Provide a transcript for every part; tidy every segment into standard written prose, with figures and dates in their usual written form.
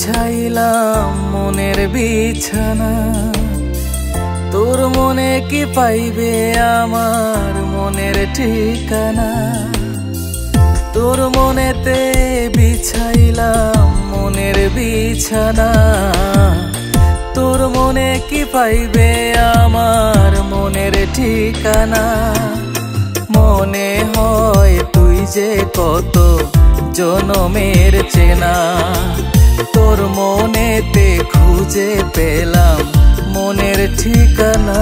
বিছাইলাম মনের বিছানা, তোর মনে কি পাইবে আমার মনের ঠিকানা। তোর মনেতে বিছাইলাম মনের বিছানা, তোর মনে কি পাইবে আমার মনের ঠিকানা। মনে হয় তুই যে কত জনমের চেনা, তোর মনেতে খুঁজে পেলাম মনের ঠিকানা।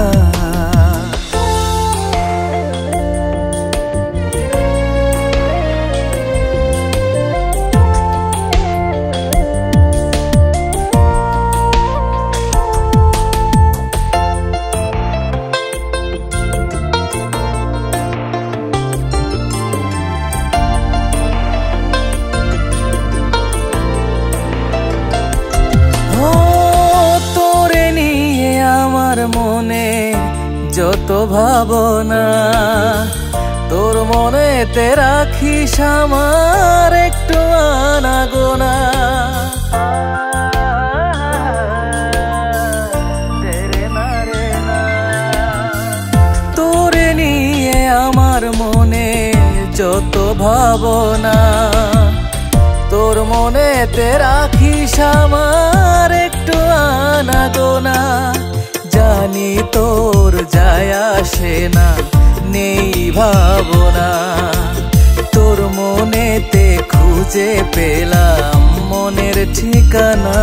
মনে যত ভাবনা, তোর মনেতে রাখিস আমার একটু আনাগোনা। তোরে নিয়ে আমার মনে যত ভাবনা, তোর মনেতে রাখিস আমার একটু আনাগোনা। জানি তোর যায় আসে না, নেই ভাবনা, তোর মনেতে খুঁজে পেলাম মনের ঠিকানা।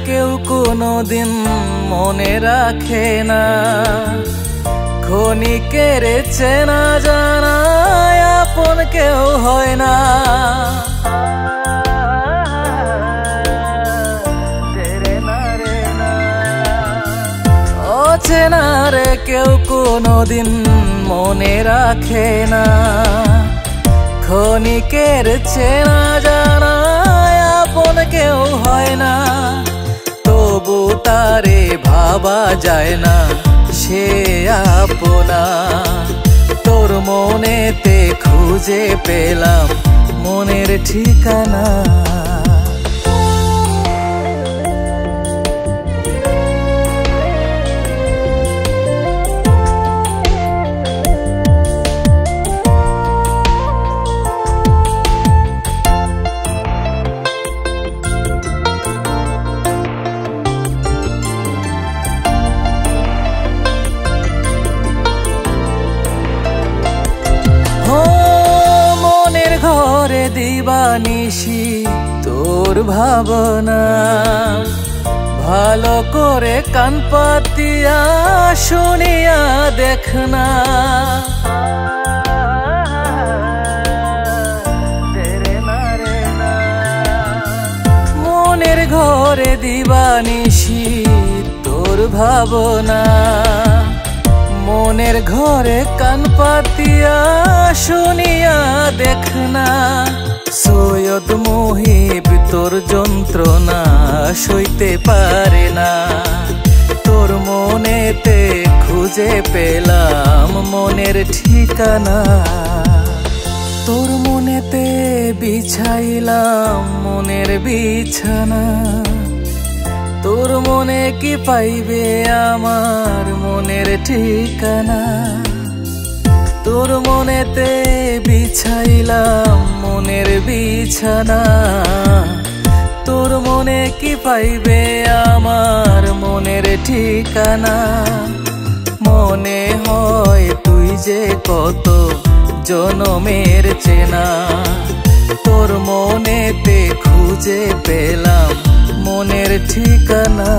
কেউ কোনোদিন মনে রাখে না, ক্ষণিকের চেনা জানা আপন কেউ হয় না। অচেনা রে কেউ কোনোদিন মনে রাখে না, ক্ষণিকের চেনা জানা আপন কেউ হয় না। তবু তারে ভাবা যায় না সে আপনা, তোর মনেতে খুঁজে পেলাম মনের ঠিকানা। দিবানিশি তোর ভাবনা, ভালো করে কান পাতিয়া শুনিয়া দেখনা। মনের ঘরে দিবানিশি তোর ভাবনা, মনের ঘরে কান পাতিয়া শুনিয়া দেখনা। সৈয়দ মুহিব তোর যন্ত্রণা সইতে পারে না, তোর মনেতে খুঁজে পেলাম মনের ঠিকানা। তোর মনেতে বিছাইলাম মনের বিছানা, তোর মনে কি পাইবে আমার মনের ঠিকানা। তোর মনেতে বিছাইলাম মনের বিছানা, তোর মনে কি পাইবে আমার মনের ঠিকানা। মনে হয় তুই যে কত জনমের চেনা, তোর মনেতে খুঁজে পেলাম মনের ঠিকানা।